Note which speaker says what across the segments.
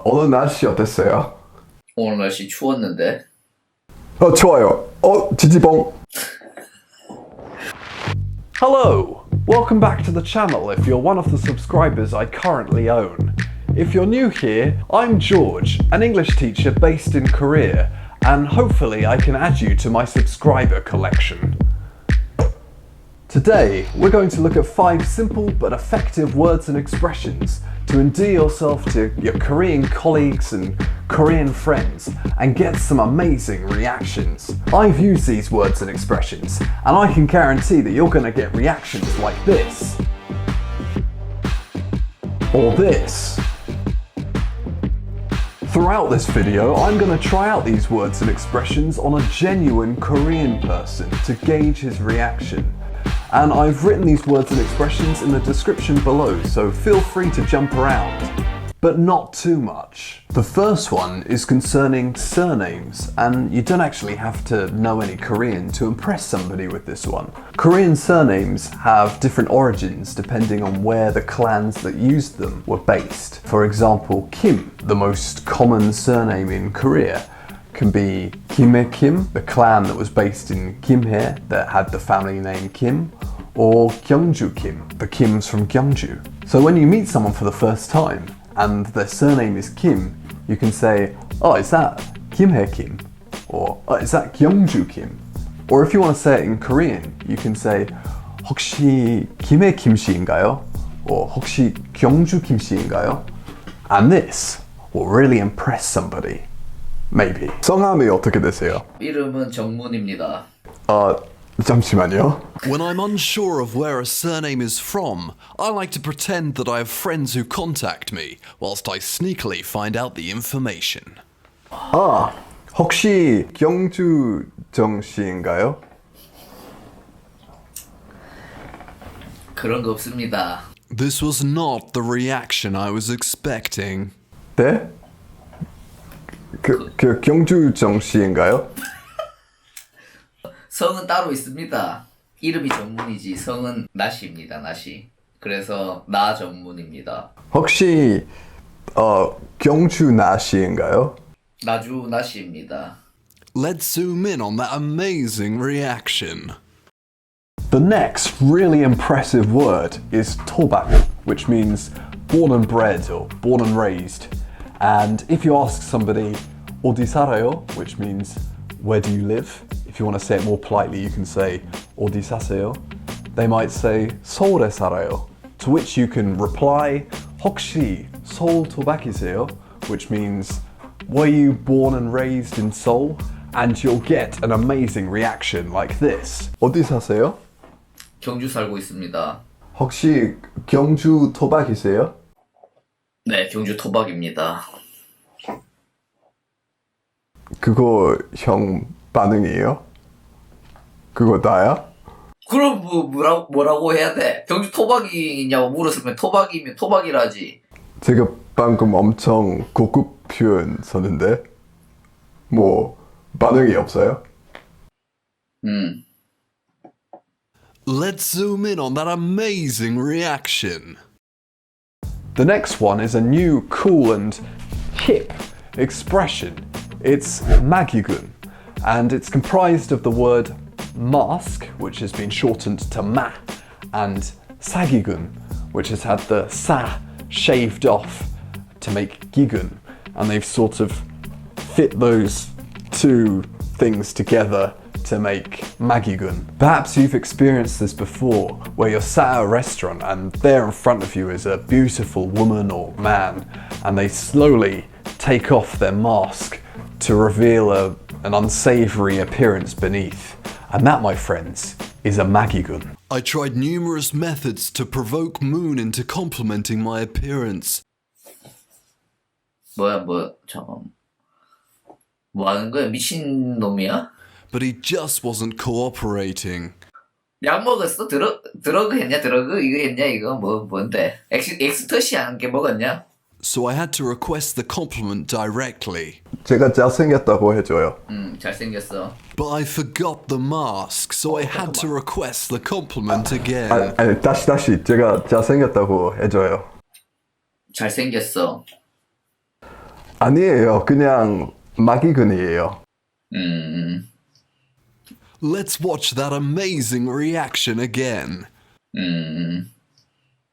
Speaker 1: 오늘 날씨 어땠어요?
Speaker 2: 오늘 날씨 추웠는데.
Speaker 1: 좋아요. 지지봉. Hello! Welcome back to the channel if you're one of the subscribers I currently own. If you're new here, I'm George, an English teacher based in Korea, and hopefully I can add you to my subscriber collection. Today, we're going to look at 5 simple but effective words and expressions to endear yourself to your Korean colleagues and Korean friends and get some amazing reactions. I've used these words and expressions, and I can guarantee that you're going to get reactions like this. Or this. Throughout this video, I'm going to try out these words and expressions on a genuine Korean person to gauge his reaction. And I've written these words and expressions in the description below, so feel free to jump around. But not too much. The first one is concerning surnames, and you don't actually have to know any Korean to impress somebody with this one. Korean surnames have different origins depending on where the clans that used them were based. For example, Kim, the most common surname in Korea, can be Kimhae Kim, the clan that was based in Kimhae that had the family name Kim, or Gyeongju Kim, the Kims from Gyeongju. So when you meet someone for the first time and their surname is Kim, you can say, oh, is that Kimhae Kim? Or oh, is that Gyeongju Kim? Or if you want to say it in Korean, you can say, 혹시 김해 김 씨인가요? Or 혹시 경주 김 씨인가요? And this will really impress somebody. Maybe. 성함이 어떻게 되세요?
Speaker 2: 이름은 정문입니다.
Speaker 1: 잠시만요.
Speaker 3: When I'm unsure of where a surname is from, I like to pretend that I have friends who contact me, whilst I sneakily find out the information.
Speaker 1: 혹시 경주정 씨인가요?
Speaker 2: 그런 거 없습니다.
Speaker 3: This was not the reaction I was expecting.
Speaker 1: 네? 경주정 씨인가요?
Speaker 2: 성은 따로 있습니다. 이름이 정문이지 성은 나시입니다. 나시. 그래서 나 정문입니다.
Speaker 1: 혹시 경주 나 씨인가요?
Speaker 2: 나주 나시입니다.
Speaker 3: Let's zoom in on that amazing reaction.
Speaker 1: The next really impressive word is to-bak, which means born and bred or born and raised. And if you ask somebody 어디 살아요, which means where do you live? If you want to say it more politely, you can say 어디 사세요? They might say 서울에 살아요. To which you can reply 혹시 서울 토박이세요? Which means were you born and raised in Seoul? And you'll get an amazing reaction like this. 어디 사세요?
Speaker 2: 경주 살고 있습니다.
Speaker 1: 혹시 경주 토박이세요?
Speaker 2: 네, 경주 토박입니다.
Speaker 1: 그거 형 반응이에요? 그거 나야?
Speaker 2: 그럼 뭐라고 해야 돼? 경주 토박이냐고 물었으면 토박이면 토박이라지.
Speaker 1: 제가 방금 엄청 고급 표현 썼는데 뭐 반응이 없어요?
Speaker 3: Let's zoom in on that amazing reaction.
Speaker 1: The next one is a new, cool and hip expression. It's magi-gun, and it's comprised of the word mask, which has been shortened to ma, and sagigun, which has had the sa shaved off to make gigun, and they've sort of fit those two things together to make magi-gun. Perhaps you've experienced this before, where you're sat at a restaurant and there in front of you is a beautiful woman or man, and they slowly take off their mask to reveal an unsavory appearance beneath. And that, my friends, is a magi-gun.
Speaker 3: I tried numerous methods to provoke Moon into complimenting my appearance.
Speaker 2: 잠깐. 뭐 하는 거야? 미친 놈이야?
Speaker 3: But he just wasn't cooperating.
Speaker 2: 약 먹었어? 드러그 했냐? 드러그? 이거 했냐? 이거 뭔데? 엑스터시 한 개 먹었냐?
Speaker 3: So I had to request the compliment directly.
Speaker 1: 제가 잘생겼다고 해줘요.
Speaker 2: 잘생겼어.
Speaker 3: But I forgot the mask, so I had to request the compliment again.
Speaker 1: 아니 다시 제가 잘생겼다고 해줘요.
Speaker 2: 잘생겼어.
Speaker 1: 아니에요. 그냥 magi-gun이에요.
Speaker 3: Let's watch that amazing reaction again.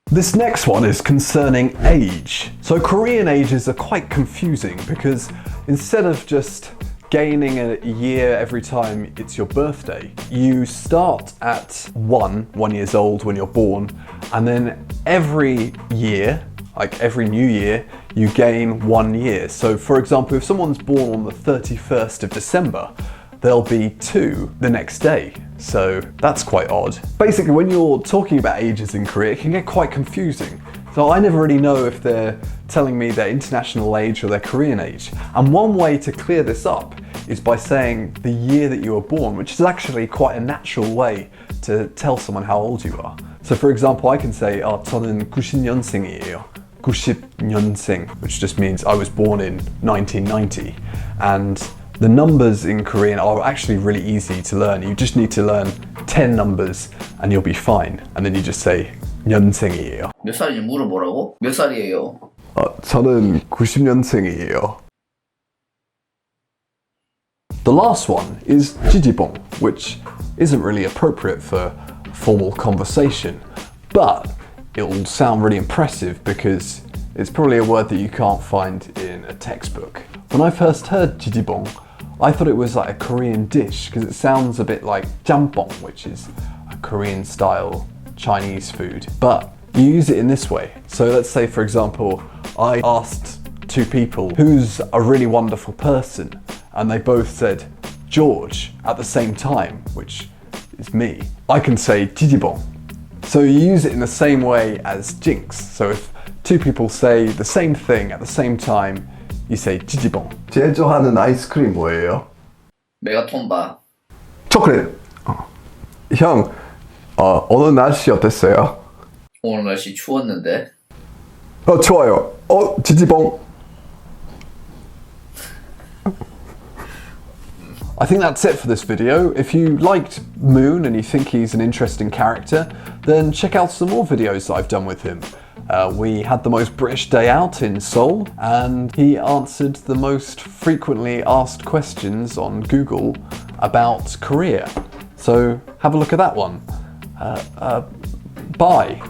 Speaker 1: This next one is concerning age. So Korean ages are quite confusing because instead of just gaining a year every time it's your birthday, you start at 1 years old when you're born, and then every year, like every new year, you gain 1 year. So for example, if someone's born on the 31st of December, there'll be 2 the next day. So that's quite odd. Basically, when you're talking about ages in Korea, it can get quite confusing. So I never really know if they're telling me their international age or their Korean age. And one way to clear this up is by saying the year that you were born, which is actually quite a natural way to tell someone how old you are. So for example, I can say, 저는 90년생이에요. 90년생, which just means I was born in 1990. And the numbers in Korean are actually really easy to learn. You just need to learn 10 numbers and you'll be fine. And then you just say 년생이에요.
Speaker 2: 몇 살인지 물어보라고? 몇 살이에요?
Speaker 1: 저는 90년생이에요. The last one is jji-jji-bbong, which isn't really appropriate for formal conversation, but it'll sound really impressive because it's probably a word that you can't find in a textbook. When I first heard jji-jji-bbong, I thought it was like a Korean dish because it sounds a bit like jjampong, which is a Korean style Chinese food, but you use it in this way. So let's say, for example, I asked 2 people who's a really wonderful person, and they both said George at the same time, which is me. I can say jji-jji-bbong. So you use it in the same way as jinx. So if 2 people say the same thing at the same time, you say jji-jji-bbong. 제일 좋아하는 아이스크림 뭐예요?
Speaker 2: 메가톤바.
Speaker 1: 초콜릿. 형, 오늘 날씨 어땠어요?
Speaker 2: 오늘 날씨 추웠는데.
Speaker 1: 좋아요. jji-jji-bbong. I think that's it for this video. If you liked Moon and you think he's an interesting character, then check out some more videos that I've done with him. We had the most British day out in Seoul, and he answered the most frequently asked questions on Google about Korea. So have a look at that one. Bye.